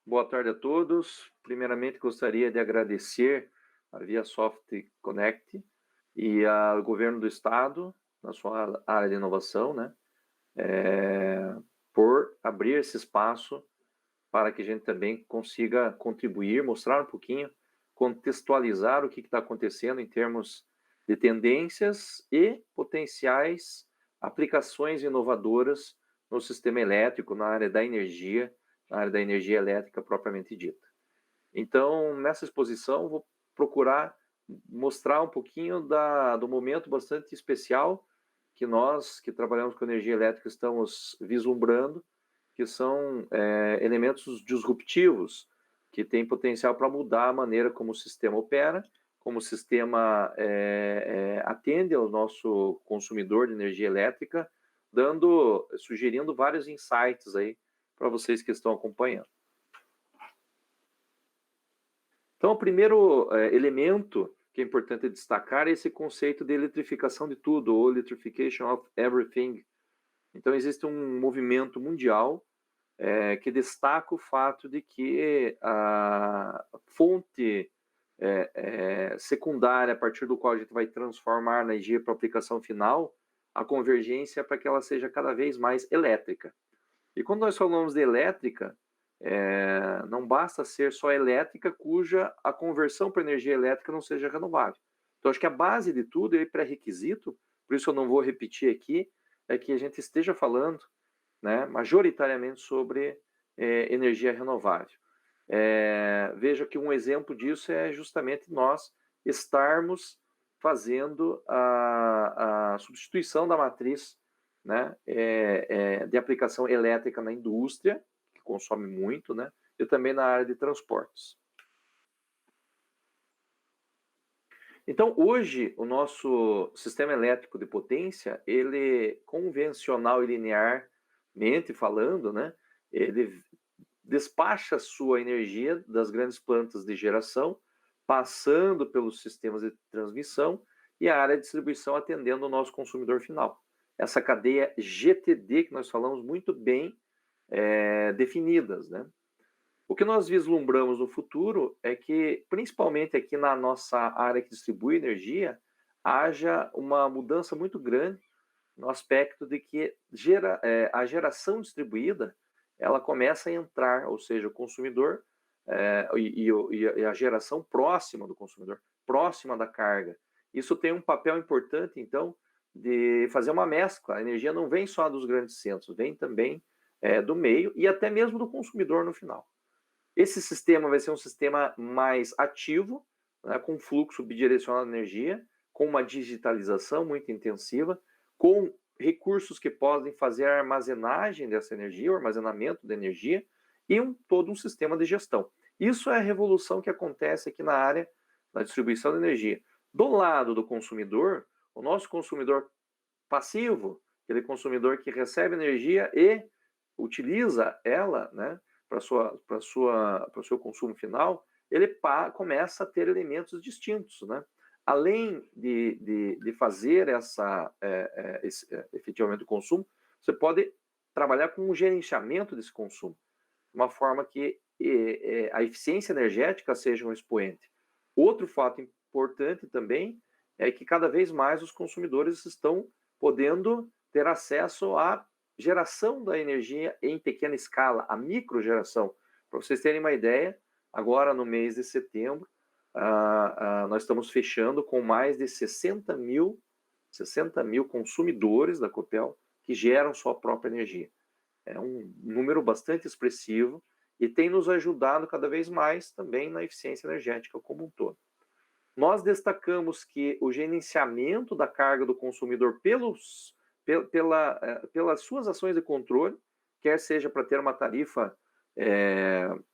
Boa tarde a todos. Primeiramente, gostaria de agradecer a Via Soft Connect e ao governo do estado, na sua área de inovação, né, por abrir esse espaço para que a gente também consiga contribuir, mostrar um pouquinho, contextualizar o que está acontecendo em termos de tendências e potenciais aplicações inovadoras no sistema elétrico, na área da energia elétrica propriamente dita. Então, nessa exposição, vou procurar mostrar um pouquinho do momento bastante especial que nós, que trabalhamos com energia elétrica, estamos vislumbrando, que são elementos disruptivos, que têm potencial para mudar a maneira como o sistema opera, como o sistema atende ao nosso consumidor de energia elétrica, sugerindo vários insights aí para vocês que estão acompanhando. Então, o primeiro elemento que é importante destacar é esse conceito de eletrificação de tudo, ou electrification of everything. Então, existe um movimento mundial que destaca o fato de que a fonte secundária, a partir do qual a gente vai transformar a energia para a aplicação final, a convergência é para que ela seja cada vez mais elétrica. E quando nós falamos de elétrica, não basta ser só elétrica cuja a conversão para energia elétrica não seja renovável. Então, acho que a base de tudo é pré-requisito, por isso eu não vou repetir aqui, é que a gente esteja falando, né, majoritariamente sobre energia renovável. Veja que um exemplo disso é justamente nós estarmos fazendo a substituição da matriz, né, de aplicação elétrica na indústria, que consome muito, né, e também na área de transportes. Então, hoje, o nosso sistema elétrico de potência, ele convencional e linearmente falando, né, ele despacha a sua energia das grandes plantas de geração, passando pelos sistemas de transmissão e a área de distribuição atendendo o nosso consumidor final. Essa cadeia GTD que nós falamos muito bem definidas, né? O que nós vislumbramos no futuro é que, principalmente aqui na nossa área que distribui energia, haja uma mudança muito grande no aspecto de que a geração distribuída ela começa a entrar, ou seja, o consumidor e a geração próxima do consumidor, próxima da carga. Isso tem um papel importante, então, de fazer uma mescla. A energia não vem só dos grandes centros, vem também do meio e até mesmo do consumidor no final. Esse sistema vai ser um sistema mais ativo, né, com fluxo bidirecional de energia, com uma digitalização muito intensiva, com recursos que podem fazer a armazenagem dessa energia, o armazenamento da energia, e todo um sistema de gestão. Isso é a revolução que acontece aqui na área da distribuição de energia. Do lado do consumidor, o nosso consumidor passivo, aquele consumidor que recebe energia e utiliza ela, né, para o seu consumo final, ele começa a ter elementos distintos, né? Além de fazer efetivamente o consumo, você pode trabalhar com o gerenciamento desse consumo, de uma forma que a eficiência energética seja um expoente. Outro fato importante também é que cada vez mais os consumidores estão podendo ter acesso à geração da energia em pequena escala, a microgeração. Para vocês terem uma ideia, agora no mês de setembro, nós estamos fechando com mais de 60 mil consumidores da Copel que geram sua própria energia. É um número bastante expressivo e tem nos ajudado cada vez mais também na eficiência energética como um todo. Nós destacamos que o gerenciamento da carga do consumidor pelas suas ações de controle, quer seja para ter uma tarifa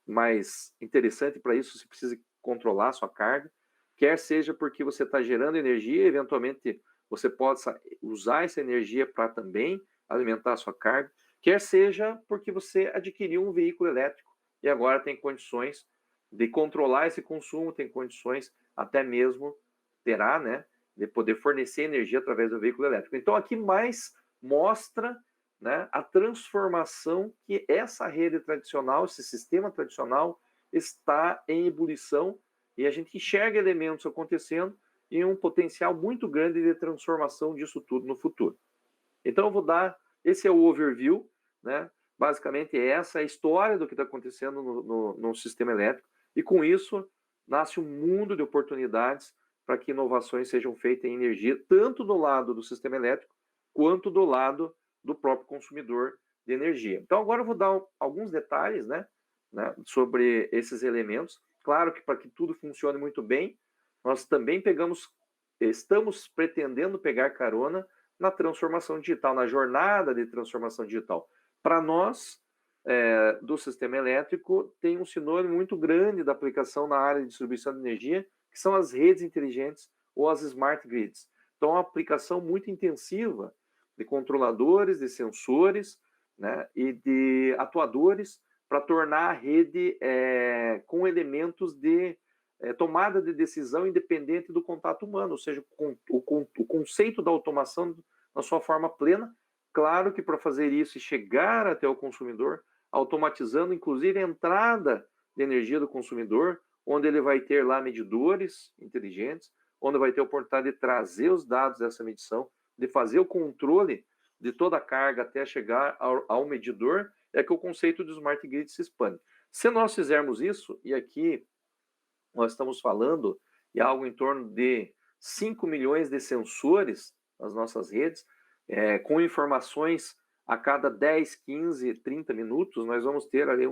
mais interessante para isso, você precisa controlar a sua carga, quer seja porque você está gerando energia e eventualmente você possa usar essa energia para também alimentar a sua carga, quer seja porque você adquiriu um veículo elétrico e agora tem condições de controlar esse consumo, tem condições até mesmo terá, né, de poder fornecer energia através do veículo elétrico. Então, aqui mais mostra, né, a transformação que essa rede tradicional, esse sistema tradicional, está em ebulição, e a gente enxerga elementos acontecendo e um potencial muito grande de transformação disso tudo no futuro. Então, eu vou dar, esse é o overview, né? Basicamente, essa é a história do que está acontecendo no sistema elétrico, e com isso, nasce um mundo de oportunidades para que inovações sejam feitas em energia, tanto do lado do sistema elétrico, quanto do lado do próprio consumidor de energia. Então, agora eu vou dar alguns detalhes, né, sobre esses elementos. Claro que para que tudo funcione muito bem, nós também estamos pretendendo pegar carona na transformação digital, na jornada de transformação digital. Para nós, do sistema elétrico, tem um sinônimo muito grande da aplicação na área de distribuição de energia, que são as redes inteligentes ou as smart grids. Então, é uma aplicação muito intensiva de controladores, de sensores, né, e de atuadores para tornar a rede com elementos de tomada de decisão independente do contato humano, ou seja, o conceito da automação na sua forma plena. Claro que para fazer isso e chegar até o consumidor, automatizando inclusive a entrada de energia do consumidor, onde ele vai ter lá medidores inteligentes, onde vai ter a oportunidade de trazer os dados dessa medição, de fazer o controle de toda a carga até chegar ao medidor, é que o conceito de Smart Grid se expande. Se nós fizermos isso, e aqui nós estamos falando de algo em torno de 5 milhões de sensores nas nossas redes, com informações a cada 10, 15, 30 minutos, nós vamos ter ali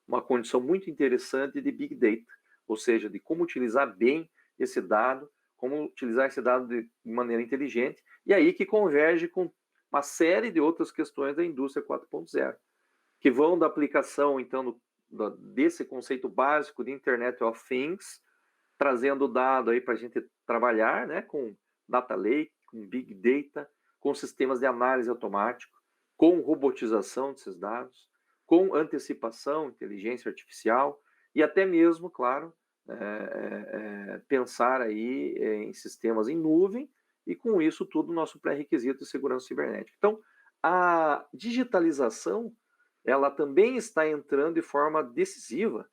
uma condição muito interessante de Big Data, ou seja, de como utilizar bem esse dado, como utilizar esse dado de maneira inteligente, e aí que converge com uma série de outras questões da indústria 4.0, que vão da aplicação, então, desse conceito básico de Internet of Things, trazendo dado aí para a gente trabalhar, né, com Data Lake, com Big Data, com sistemas de análise automático, com robotização desses dados, com antecipação, inteligência artificial, e até mesmo, claro, pensar aí em sistemas em nuvem, e com isso tudo nosso pré-requisito de segurança cibernética. Então, a digitalização, ela também está entrando de forma decisiva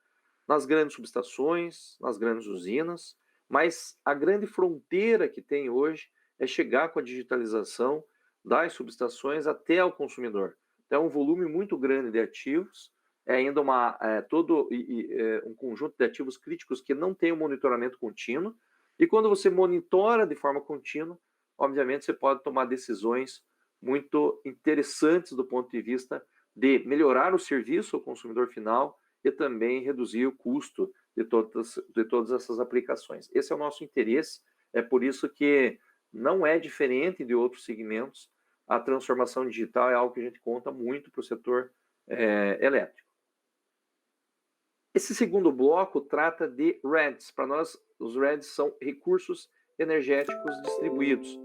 nas grandes subestações, nas grandes usinas, mas a grande fronteira que tem hoje é chegar com a digitalização das subestações até o consumidor. Então, é um volume muito grande de ativos, é ainda todo um conjunto de ativos críticos que não tem um monitoramento contínuo, e quando você monitora de forma contínua, obviamente você pode tomar decisões muito interessantes do ponto de vista de melhorar o serviço ao consumidor final e também reduzir o custo de todas essas aplicações. Esse é o nosso interesse, é por isso que não é diferente de outros segmentos. A transformação digital é algo que a gente conta muito para o setor elétrico. Esse segundo bloco trata de REDs. Para nós, os REDs são recursos energéticos distribuídos.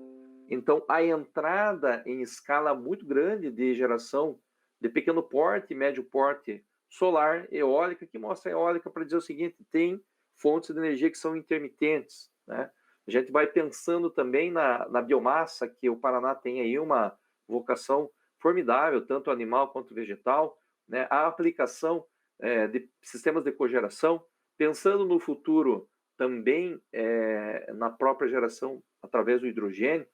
Então, a entrada em escala muito grande de geração de pequeno porte, médio porte solar, eólica, que mostra a eólica para dizer o seguinte: tem fontes de energia que são intermitentes, né? A gente vai pensando também na biomassa, que o Paraná tem aí uma vocação formidável, tanto animal quanto vegetal, né? A aplicação de sistemas de cogeração, pensando no futuro também na própria geração através do hidrogênio,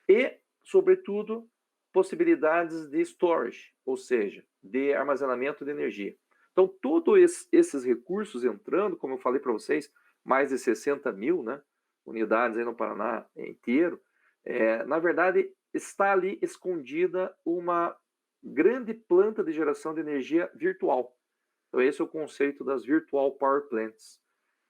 e, sobretudo, possibilidades de storage, ou seja, de armazenamento de energia. Então, todos esses recursos entrando, como eu falei para vocês, mais de 60 mil, né, unidades aí no Paraná inteiro, na verdade, está ali escondida uma grande planta de geração de energia virtual. Então, esse é o conceito das Virtual Power Plants.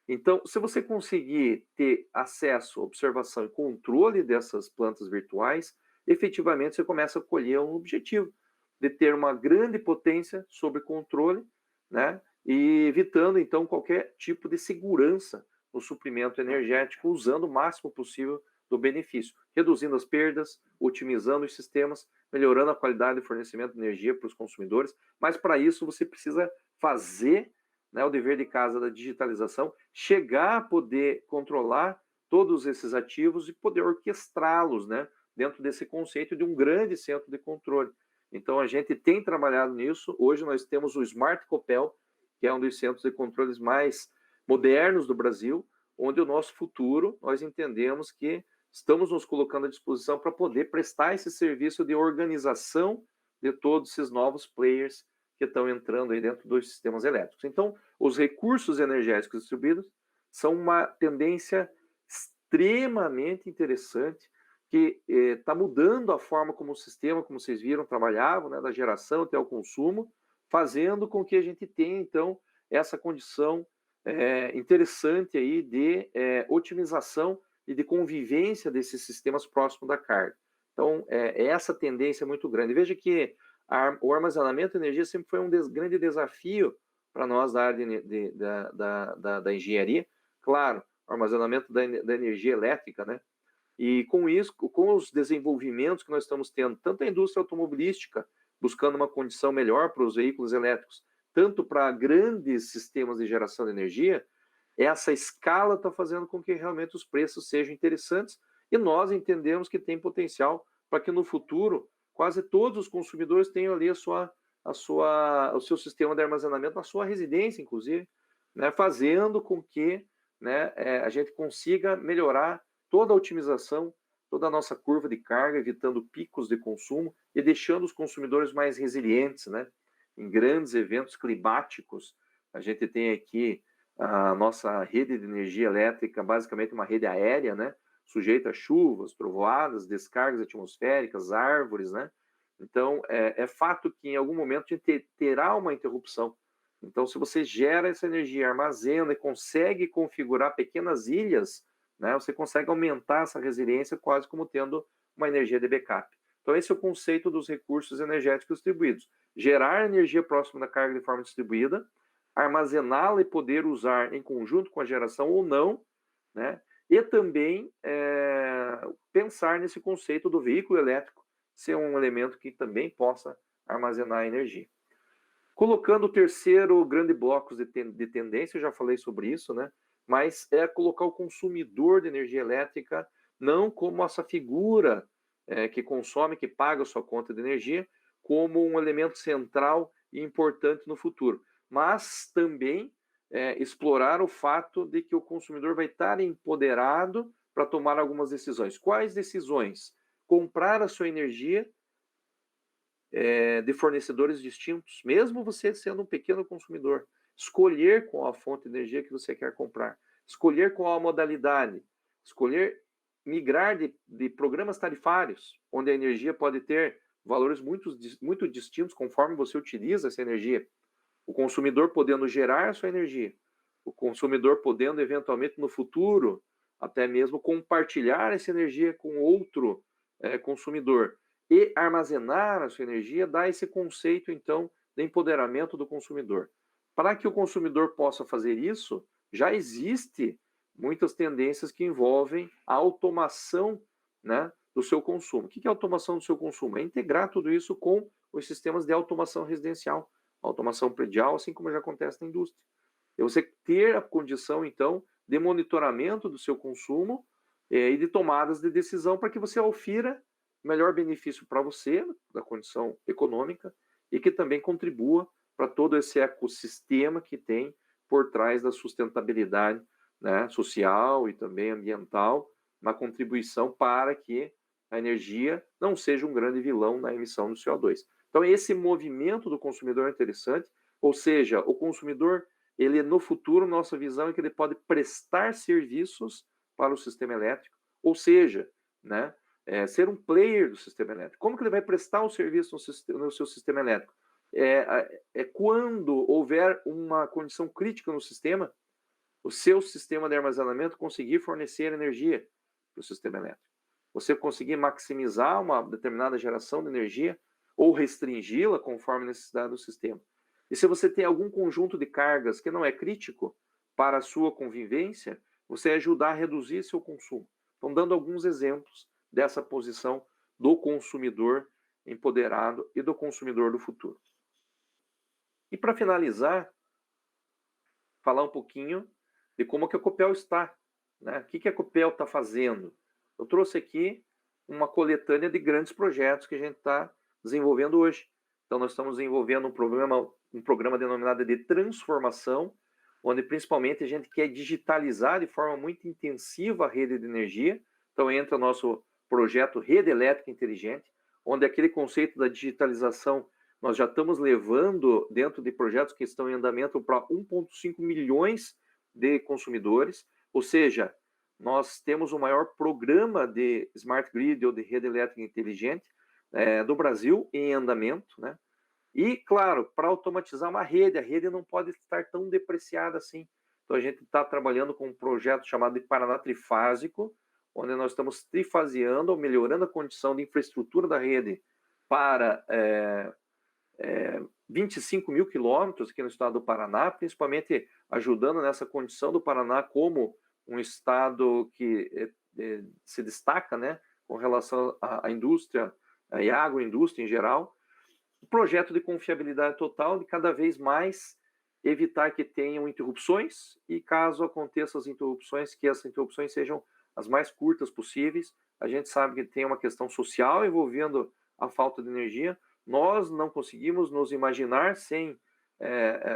Então, se você conseguir ter acesso, observação e controle dessas plantas virtuais, efetivamente você começa a colher um objetivo de ter uma grande potência sob controle, né? E evitando, então, qualquer tipo de segurança no suprimento energético, usando o máximo possível do benefício, reduzindo as perdas, otimizando os sistemas, melhorando a qualidade de fornecimento de energia para os consumidores. Mas, para isso, você precisa fazer, né, o dever de casa da digitalização, chegar a poder controlar todos esses ativos e poder orquestrá-los, né, dentro desse conceito de um grande centro de controle. Então, a gente tem trabalhado nisso. Hoje nós temos o Smart Copel, que é um dos centros de controles mais modernos do Brasil, onde o nosso futuro, nós entendemos que estamos nos colocando à disposição para poder prestar esse serviço de organização de todos esses novos players que estão entrando aí dentro dos sistemas elétricos. Então, os recursos energéticos distribuídos são uma tendência extremamente interessante que está mudando a forma como o sistema, como vocês viram, trabalhava, né, da geração até o consumo, fazendo com que a gente tenha, então, essa condição interessante aí de otimização e de convivência desses sistemas próximos da carga. Então, essa tendência é muito grande. Veja que o armazenamento de energia sempre foi um grande desafio para nós da área da engenharia. Claro, o armazenamento da energia elétrica, né? E com isso, com os desenvolvimentos que nós estamos tendo, tanto a indústria automobilística, buscando uma condição melhor para os veículos elétricos, tanto para grandes sistemas de geração de energia, essa escala está fazendo com que realmente os preços sejam interessantes e nós entendemos que tem potencial para que no futuro quase todos os consumidores tenham ali o seu sistema de armazenamento na sua residência, inclusive, né, fazendo com que, né, a gente consiga melhorar toda a otimização, toda a nossa curva de carga, evitando picos de consumo e deixando os consumidores mais resilientes, né? Em grandes eventos climáticos, a gente tem aqui a nossa rede de energia elétrica, basicamente uma rede aérea, né? Sujeita a chuvas, trovoadas, descargas atmosféricas, árvores, né? Então, é fato que em algum momento a gente terá uma interrupção. Então, se você gera essa energia, armazena e consegue configurar pequenas ilhas, né, você consegue aumentar essa resiliência quase como tendo uma energia de backup. Então, esse é o conceito dos recursos energéticos distribuídos. Gerar energia próxima da carga de forma distribuída, armazená-la e poder usar em conjunto com a geração ou não, né? E também pensar nesse conceito do veículo elétrico ser um elemento que também possa armazenar energia. Colocando o terceiro grande bloco de tendência, eu já falei sobre isso, né? Mas é colocar o consumidor de energia elétrica não como essa figura que consome, que paga a sua conta de energia, como um elemento central e importante no futuro. Mas também explorar o fato de que o consumidor vai estar empoderado para tomar algumas decisões. Quais decisões? Comprar a sua energia de fornecedores distintos, mesmo você sendo um pequeno consumidor. Escolher qual a fonte de energia que você quer comprar. Escolher qual a modalidade. Escolher migrar de programas tarifários, onde a energia pode ter valores muito distintos conforme você utiliza essa energia. O consumidor podendo gerar a sua energia. O consumidor podendo, eventualmente, no futuro, até mesmo compartilhar essa energia com outro consumidor. E armazenar a sua energia dá esse conceito, então, de empoderamento do consumidor. Para que o consumidor possa fazer isso, já existe muitas tendências que envolvem a automação, né, do seu consumo. O que é a automação do seu consumo? É integrar tudo isso com os sistemas de automação residencial, automação predial, assim como já acontece na indústria. É você ter a condição, então, de monitoramento do seu consumo e de tomadas de decisão para que você ofira melhor benefício para você, da condição econômica, e que também contribua para todo esse ecossistema que tem por trás da sustentabilidade, né, social e também ambiental, na contribuição para que a energia não seja um grande vilão na emissão do CO2. Então, esse movimento do consumidor é interessante, ou seja, o consumidor, ele no futuro, nossa visão é que ele pode prestar serviços para o sistema elétrico, ou seja, né, ser um player do sistema elétrico. Como que ele vai prestar o serviço no seu sistema elétrico? Quando houver uma condição crítica no sistema, o seu sistema de armazenamento conseguir fornecer energia para o sistema elétrico. Você conseguir maximizar uma determinada geração de energia ou restringi-la conforme a necessidade do sistema. E se você tem algum conjunto de cargas que não é crítico para a sua convivência, você ajudar a reduzir seu consumo. Então, dando alguns exemplos dessa posição do consumidor empoderado e do consumidor do futuro. E para finalizar, falar um pouquinho de como que a Copel está, né? O que a Copel está fazendo? Eu trouxe aqui uma coletânea de grandes projetos que a gente está desenvolvendo hoje. Então, nós estamos desenvolvendo um programa denominado de transformação, onde principalmente a gente quer digitalizar de forma muito intensiva a rede de energia. Então, entra o nosso projeto Rede Elétrica Inteligente, onde aquele conceito da digitalização nós já estamos levando dentro de projetos que estão em andamento para 1,5 milhões de consumidores, ou seja, nós temos o maior programa de Smart Grid ou de rede elétrica inteligente do Brasil em andamento, né? E, claro, para automatizar uma rede, a rede não pode estar tão depreciada assim. Então, a gente está trabalhando com um projeto chamado de Paraná Trifásico, onde nós estamos trifaseando, ou melhorando a condição de infraestrutura da rede para 25 mil quilômetros aqui no estado do Paraná, principalmente ajudando nessa condição do Paraná como um estado que se destaca, né, com relação à indústria e à agroindústria em geral. Um projeto de confiabilidade total, de cada vez mais evitar que tenham interrupções e, caso aconteçam as interrupções, que essas interrupções sejam as mais curtas possíveis. A gente sabe que tem uma questão social envolvendo a falta de energia. Nós não conseguimos nos imaginar sem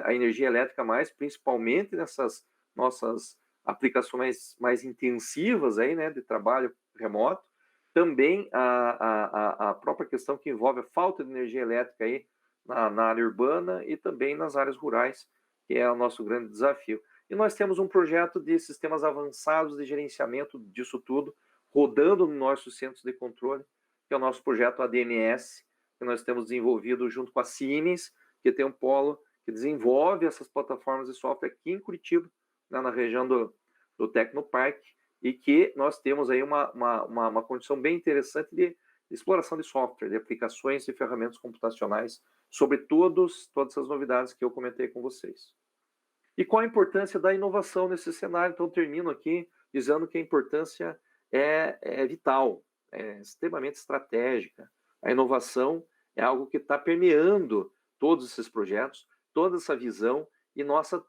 a energia elétrica mais, principalmente nessas nossas aplicações mais intensivas aí, né, de trabalho remoto. Também a própria questão que envolve a falta de energia elétrica aí na área urbana e também nas áreas rurais, que é o nosso grande desafio. E nós temos um projeto de sistemas avançados de gerenciamento disso tudo, rodando nos nossos centros de controle, que é o nosso projeto ADMS, que nós temos desenvolvido junto com a Siemens, que tem um polo que desenvolve essas plataformas de software aqui em Curitiba, né, na região do Tecnoparque, e que nós temos aí uma condição bem interessante de exploração de software, de aplicações e ferramentas computacionais sobre todas essas novidades que eu comentei com vocês. E qual a importância da inovação nesse cenário? Então, termino aqui dizendo que a importância é vital, é extremamente estratégica. A inovação é algo que está permeando todos esses projetos, toda essa visão e nosso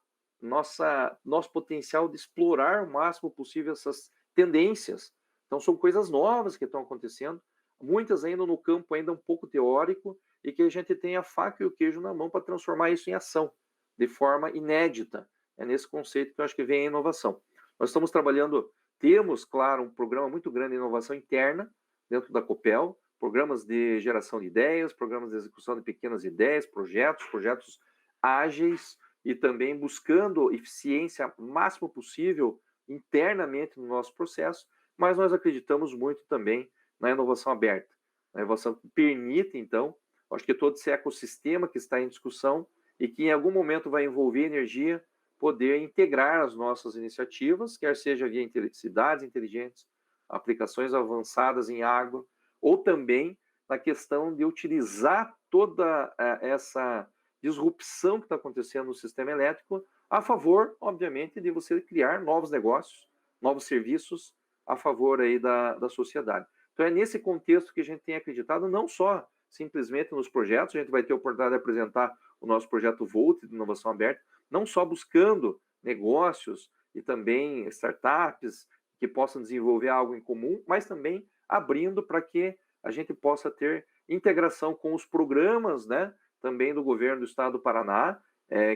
potencial de explorar o máximo possível essas tendências. Então, são coisas novas que estão acontecendo, muitas ainda no campo ainda um pouco teórico, e que a gente tem a faca e o queijo na mão para transformar isso em ação, de forma inédita. É nesse conceito que eu acho que vem a inovação. Nós estamos trabalhando, temos, claro, um programa muito grande de inovação interna dentro da Copel, programas de geração de ideias, programas de execução de pequenas ideias, projetos ágeis, e também buscando eficiência máximo possível internamente no nosso processo, mas nós acreditamos muito também na inovação aberta, na inovação que permite, então, acho que todo esse ecossistema que está em discussão e que em algum momento vai envolver energia, poder integrar as nossas iniciativas, quer seja via cidades inteligentes, aplicações avançadas em água, ou também na questão de utilizar toda essa disrupção que está acontecendo no sistema elétrico a favor, obviamente, de você criar novos negócios, novos serviços a favor aí da sociedade. Então é nesse contexto que a gente tem acreditado, não só simplesmente nos projetos, a gente vai ter a oportunidade de apresentar o nosso projeto Volt de inovação aberta, não só buscando negócios e também startups que possam desenvolver algo em comum, mas também abrindo para que a gente possa ter integração com os programas, né, também do governo do estado do Paraná,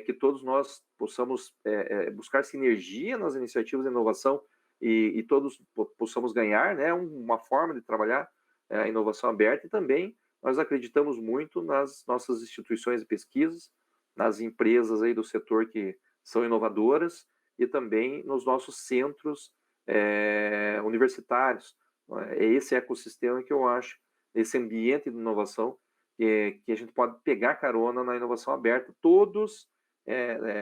que todos nós possamos buscar sinergia nas iniciativas de inovação e todos possamos ganhar, né, uma forma de trabalhar a inovação aberta. E também nós acreditamos muito nas nossas instituições de pesquisas, nas empresas aí do setor que são inovadoras e também nos nossos centros universitários. É esse ecossistema que eu acho, esse ambiente de inovação, que a gente pode pegar carona na inovação aberta. Todos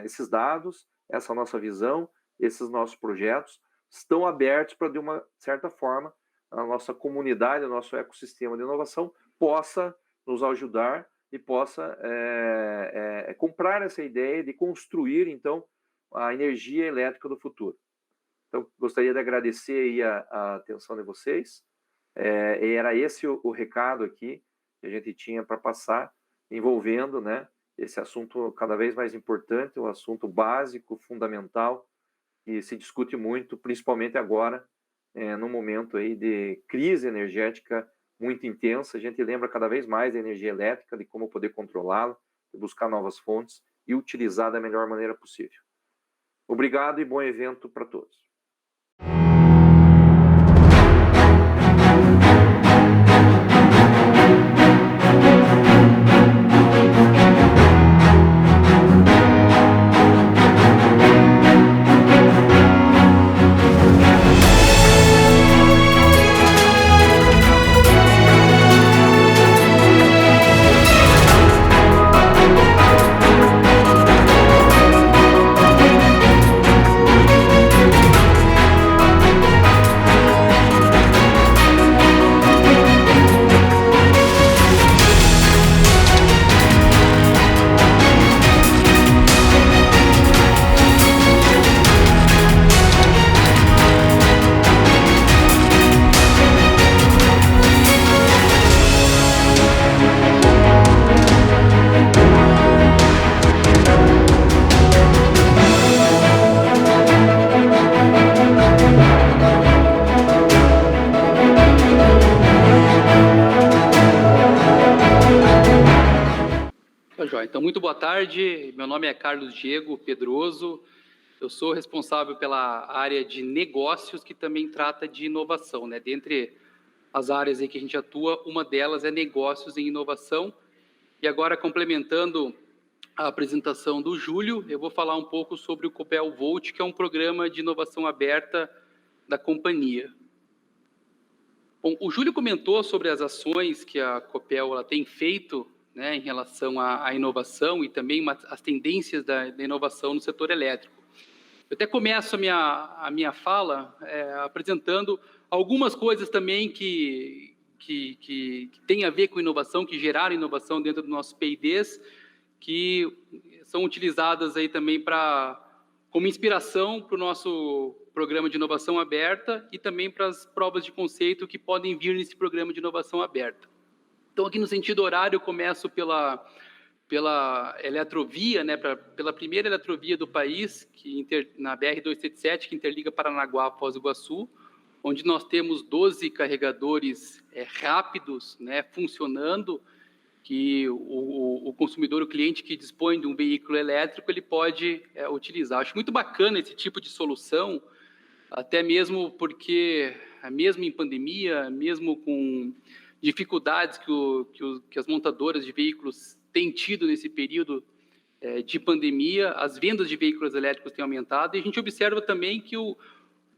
esses dados, essa nossa visão, esses nossos projetos estão abertos para, de uma certa forma, a nossa comunidade, o nosso ecossistema de inovação possa nos ajudar e possa comprar essa ideia de construir, então, a energia elétrica do futuro. Então, gostaria de agradecer aí a atenção de vocês. Era esse o recado aqui que a gente tinha para passar, envolvendo, né, esse assunto cada vez mais importante, um assunto básico, fundamental, que se discute muito, principalmente agora, no momento aí de crise energética muito intensa, a gente lembra cada vez mais da energia elétrica, de como poder controlá-la, buscar novas fontes e utilizar da melhor maneira possível. Obrigado e bom evento para todos. Então, muito boa tarde, meu nome é Carlos Diego Pedroso, eu sou responsável pela área de negócios, que também trata de inovação, né? Dentre as áreas em que a gente atua, uma delas é negócios em inovação. E agora, complementando a apresentação do Júlio, eu vou falar um pouco sobre o Copel Volt, que é um programa de inovação aberta da companhia. Bom, o Júlio comentou sobre as ações que a Copel ela tem feito, né, em relação à inovação e também as tendências da inovação no setor elétrico. Eu até começo a minha fala apresentando algumas coisas também que têm a ver com inovação, que geraram inovação dentro dos nossos P&Ds, que são utilizadas aí também como inspiração para o nosso programa de inovação aberta e também para as provas de conceito que podem vir nesse programa de inovação aberta. Então, aqui no sentido horário, eu começo pela eletrovia, né, pela primeira eletrovia do país, na BR-277, que interliga Paranaguá a Foz do Iguaçu, onde nós temos 12 carregadores rápidos, né, funcionando, que o consumidor, o cliente que dispõe de um veículo elétrico, ele pode utilizar. Acho muito bacana esse tipo de solução, até mesmo porque, mesmo em pandemia, mesmo com dificuldades que as montadoras de veículos têm tido nesse período de pandemia, as vendas de veículos elétricos têm aumentado, e a gente observa também que o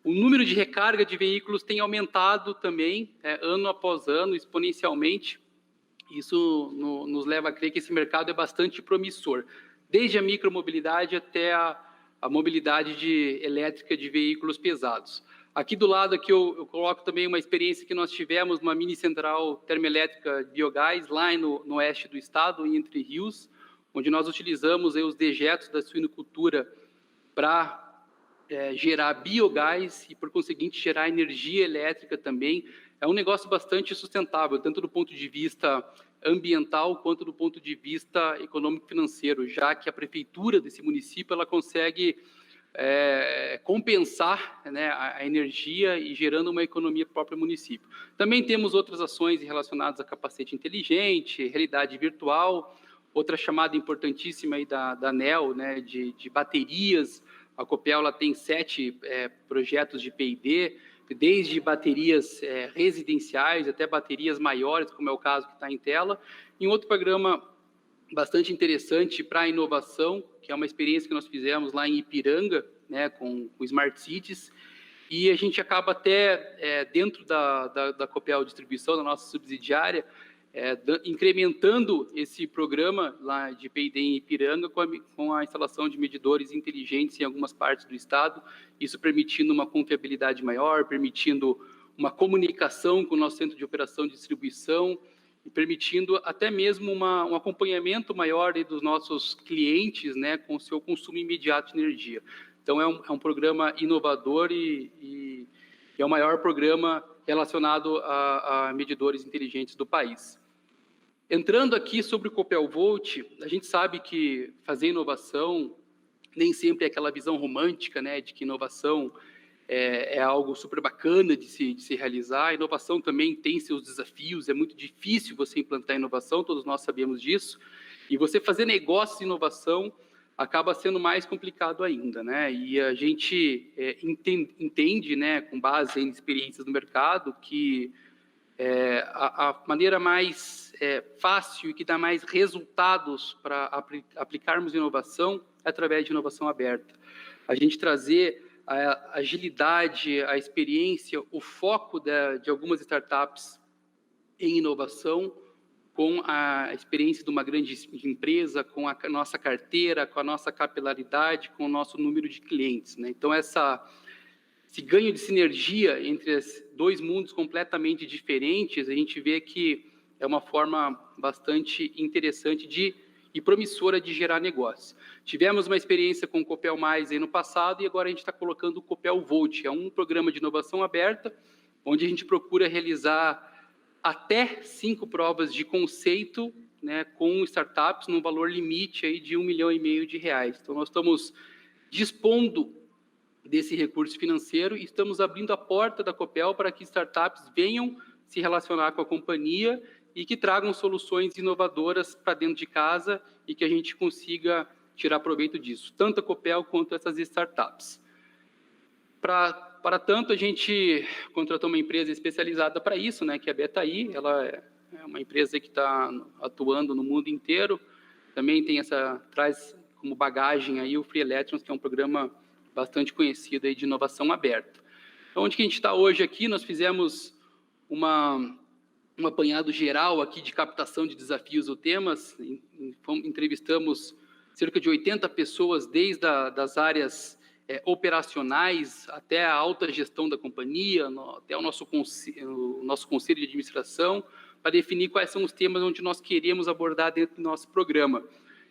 número de recarga de veículos tem aumentado também, ano após ano, exponencialmente. Isso nos leva a crer que esse mercado é bastante promissor, desde a micromobilidade até a mobilidade elétrica de veículos pesados. Aqui do lado aqui eu coloco também uma experiência que nós tivemos, uma mini central termoelétrica de biogás, lá no oeste do estado, em Entre Rios, onde nós utilizamos aí os dejetos da suinocultura para gerar biogás e, por conseguinte, gerar energia elétrica também. É um negócio bastante sustentável, tanto do ponto de vista ambiental quanto do ponto de vista econômico-financeiro, já que a prefeitura desse município ela consegue compensar, né, a energia e gerando uma economia para o próprio município. Também temos outras ações relacionadas a capacete inteligente, realidade virtual, outra chamada importantíssima aí da ANEEL, né, de baterias. A Copel ela tem 7 projetos de P&D, desde baterias residenciais até baterias maiores, como é o caso que está em tela. E um outro programa bastante interessante para a inovação, que é uma experiência que nós fizemos lá em Ipiranga, né, com Smart Cities, e a gente acaba até, dentro da Copel Distribuição, da nossa subsidiária, incrementando esse programa lá de P&D em Ipiranga com a instalação de medidores inteligentes em algumas partes do estado, isso permitindo uma confiabilidade maior, permitindo uma comunicação com o nosso centro de operação de distribuição e permitindo até mesmo um acompanhamento maior dos nossos clientes, né, com o seu consumo imediato de energia. Então, é um programa inovador e é o maior programa relacionado a medidores inteligentes do país. Entrando aqui sobre o Copel Volt, a gente sabe que fazer inovação nem sempre é aquela visão romântica, né, de que inovação é algo super bacana de se realizar. A inovação também tem seus desafios, é muito difícil você implantar inovação, todos nós sabemos disso, e você fazer negócio de inovação acaba sendo mais complicado ainda, né? E a gente entende, né, com base em experiências no mercado, que a maneira mais fácil e que dá mais resultados para aplicarmos inovação é através de inovação aberta. A gente trazer a agilidade, a experiência, o foco de algumas startups em inovação com a experiência de uma grande empresa, com a nossa carteira, com a nossa capilaridade, com o nosso número de clientes, né? Então, esse ganho de sinergia entre os dois mundos completamente diferentes, a gente vê que é uma forma bastante interessante e promissora de gerar negócio. Tivemos uma experiência com o Copel Mais aí no passado e agora a gente está colocando o Copel Volt, é um programa de inovação aberta, onde a gente procura realizar até 5 provas de conceito, né, com startups num valor limite aí de R$ 1,5 milhão. Então, nós estamos dispondo desse recurso financeiro e estamos abrindo a porta da Copel para que startups venham se relacionar com a companhia e que tragam soluções inovadoras para dentro de casa e que a gente consiga tirar proveito disso, tanto a Copel quanto essas startups. Para tanto, a gente contratou uma empresa especializada para isso, né, que é a Betaí. Ela é uma empresa que está atuando no mundo inteiro. Também traz como bagagem aí o Free Electrons, que é um programa bastante conhecido aí de inovação aberta. Então, onde que a gente está hoje aqui? Nós fizemos um apanhado geral aqui de captação de desafios ou temas. Entrevistamos cerca de 80 pessoas, desde das áreas operacionais até a alta gestão da companhia, até o nosso conselho de administração, para definir quais são os temas onde nós queremos abordar dentro do nosso programa.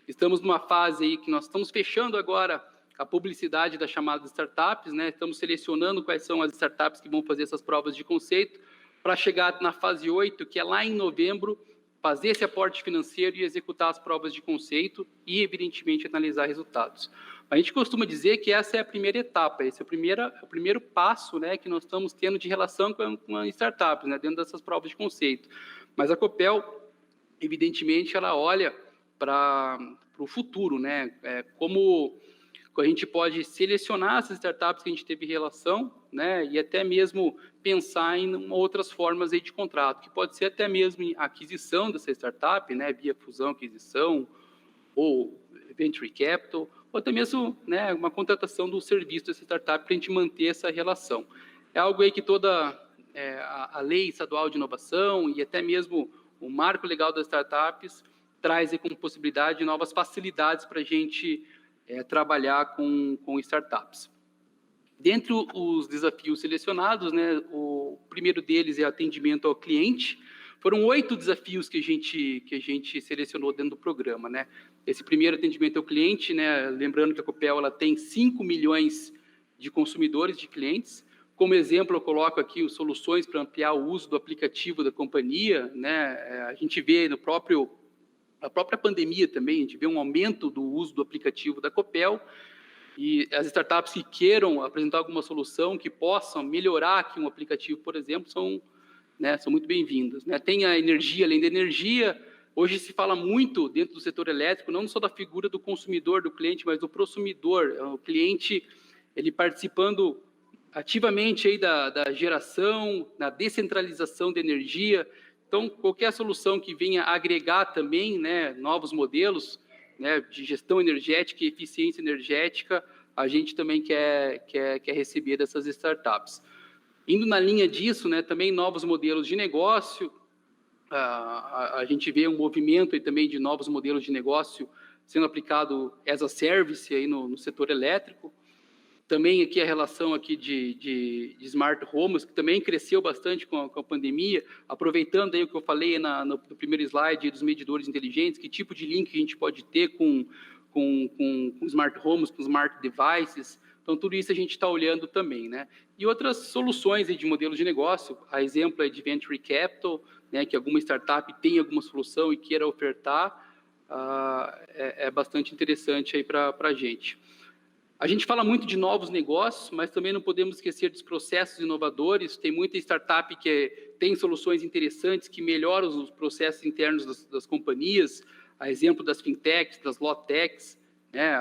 Estamos numa fase aí que nós estamos fechando agora a publicidade da chamada de startups, né? Estamos selecionando quais são as startups que vão fazer essas provas de conceito, para chegar na fase 8, que é lá em novembro, fazer esse aporte financeiro e executar as provas de conceito e, evidentemente, analisar resultados. A gente costuma dizer que essa é a primeira etapa, esse é o primeiro passo, né, que nós estamos tendo de relação com a startup, né, dentro dessas provas de conceito. Mas a Copel, evidentemente, ela olha para o futuro, né, como a gente pode selecionar essas startups que a gente teve relação, né, e até mesmo pensar em outras formas aí de contrato, que pode ser até mesmo a aquisição dessa startup, né, via fusão, aquisição, ou venture capital, ou até mesmo, né, uma contratação do serviço dessa startup para a gente manter essa relação. É algo aí que toda a lei estadual de inovação e até mesmo o marco legal das startups traz aí como possibilidade novas facilidades para a gente trabalhar com startups. Dentre os desafios selecionados, né, o primeiro deles é atendimento ao cliente. Foram 8 desafios que a gente selecionou dentro do programa, né? Esse primeiro atendimento ao cliente, né, lembrando que a Copel ela tem 5 milhões de consumidores, de clientes. Como exemplo, eu coloco aqui as soluções para ampliar o uso do aplicativo da companhia, né? A gente vê na própria pandemia também, a gente vê um aumento do uso do aplicativo da Copel, e as startups que queiram apresentar alguma solução que possam melhorar aqui um aplicativo, por exemplo, são muito bem-vindas, né? Tem a energia, além da energia, hoje se fala muito dentro do setor elétrico, não só da figura do consumidor, do cliente, mas do prosumidor, o cliente, ele participando ativamente aí da geração, na descentralização da energia. Então, qualquer solução que venha agregar também, né, novos modelos, né, de gestão energética e eficiência energética, a gente também quer receber dessas startups. Indo na linha disso, né, também novos modelos de negócio, a gente vê um movimento aí também de novos modelos de negócio sendo aplicado as a service aí no setor elétrico. Também aqui a relação aqui de smart homes, que também cresceu bastante com a pandemia, aproveitando aí o que eu falei no primeiro slide dos medidores inteligentes, que tipo de link a gente pode ter com smart homes, com smart devices. Então, tudo isso a gente está olhando também, né? E outras soluções aí de modelos de negócio, a exemplo é de venture capital, né, que alguma startup tem alguma solução e queira ofertar, é bastante interessante aí para a gente. A gente fala muito de novos negócios, mas também não podemos esquecer dos processos inovadores. Tem muita startup que tem soluções interessantes que melhoram os processos internos das companhias, a exemplo das fintechs, das lawtechs, né,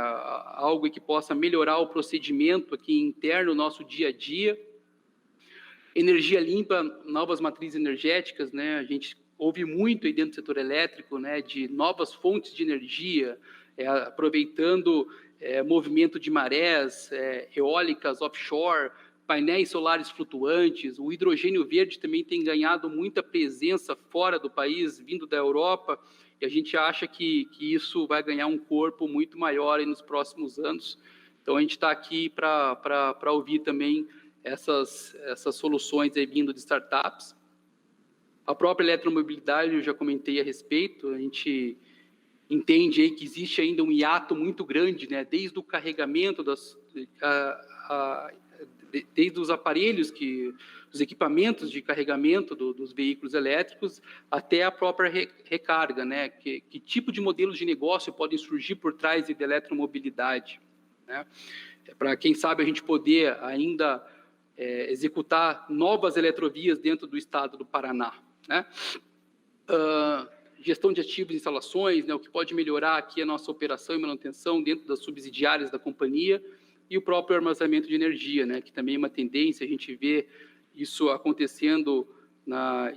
algo que possa melhorar o procedimento aqui interno, nosso dia a dia. Energia limpa, novas matrizes energéticas, né, a gente ouve muito aí dentro do setor elétrico, né, de novas fontes de energia, aproveitando movimento de marés, eólicas offshore, painéis solares flutuantes. O hidrogênio verde também tem ganhado muita presença fora do país, vindo da Europa, e a gente acha que isso vai ganhar um corpo muito maior aí nos próximos anos. Então, a gente está aqui para ouvir também essas soluções aí vindo de startups. A própria eletromobilidade, eu já comentei a respeito, a gente entende aí que existe ainda um hiato muito grande, né, desde o carregamento, desde os aparelhos, os equipamentos de carregamento dos veículos elétricos, até a própria recarga, né, que tipo de modelos de negócio podem surgir por trás da eletromobilidade, né, para quem sabe a gente poder ainda executar novas eletrovias dentro do estado do Paraná, né? Gestão de ativos e instalações, né, o que pode melhorar aqui a nossa operação e manutenção dentro das subsidiárias da companhia, e o próprio armazenamento de energia, né, que também é uma tendência, a gente vê isso acontecendo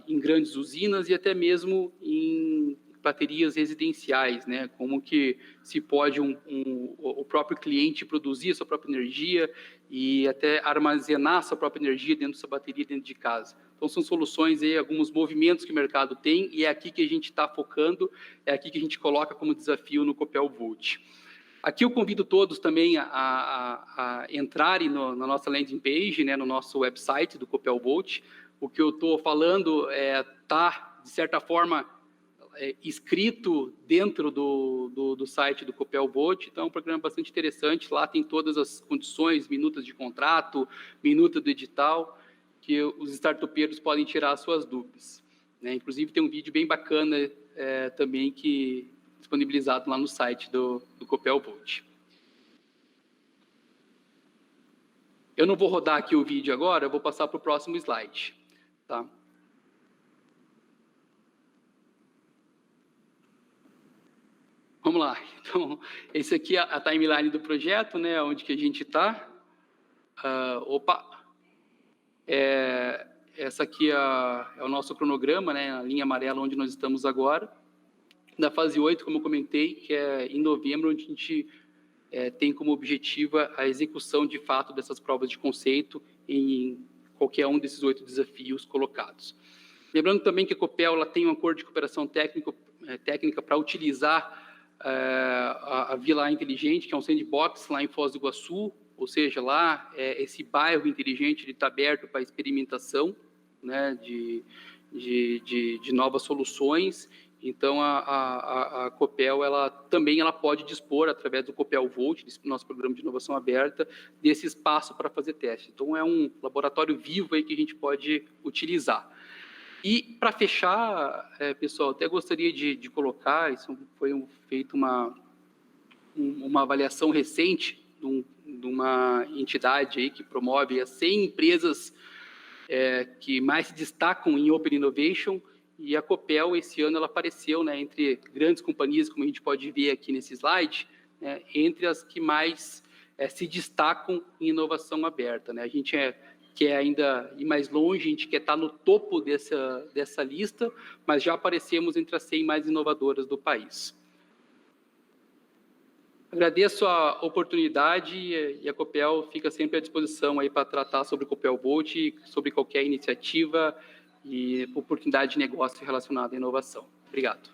em grandes usinas e até mesmo em baterias residenciais, né, como que se pode o próprio cliente produzir a sua própria energia e até armazenar a sua própria energia dentro dessa bateria dentro de casa. Então, são soluções aí, alguns movimentos que o mercado tem, e é aqui que a gente está focando, é aqui que a gente coloca como desafio no Copel Volt. Aqui eu convido todos também a entrarem na nossa landing page, né, no nosso website do Copel Volt. O que eu estou falando está, de certa forma, escrito dentro do site do Copel Volt, então é um programa bastante interessante. Lá tem todas as condições, minutas de contrato, minuta do edital, que os startupeiros podem tirar as suas dúvidas, né? Inclusive tem um vídeo bem bacana também disponibilizado lá no site do Copel Volt. Eu não vou rodar aqui o vídeo agora, eu vou passar para o próximo slide, tá? Vamos lá. Então, esse aqui é a timeline do projeto, né? Onde que a gente está. Essa aqui é o nosso cronograma, né? A linha amarela onde nós estamos agora. Da fase 8, como eu comentei, que é em novembro, onde a gente tem como objetiva a execução de fato dessas provas de conceito em qualquer um desses 8 desafios colocados. Lembrando também que a Copel ela tem um acordo de cooperação técnica para utilizar a Vila Inteligente, que é um sandbox lá em Foz do Iguaçu, ou seja, lá esse bairro inteligente está aberto para experimentação, né, de novas soluções. Então, a Copel ela pode dispor, através do Copel Volt, nosso programa de inovação aberta, desse espaço para fazer teste. Então, é um laboratório vivo aí que a gente pode utilizar. E, para fechar, pessoal, até gostaria de colocar, isso foi feito uma avaliação recente de uma entidade aí que promove as 100 empresas que mais se destacam em Open Innovation, e a Copel, esse ano, ela apareceu, né, entre grandes companhias, como a gente pode ver aqui nesse slide, né, entre as que mais se destacam em inovação aberta, né? A gente quer ainda ir mais longe, a gente quer estar no topo dessa lista, mas já aparecemos entre as 100 mais inovadoras do país. Agradeço a oportunidade e a Copel fica sempre à disposição aí para tratar sobre o Copel Volt, sobre qualquer iniciativa e oportunidade de negócio relacionada à inovação. Obrigado.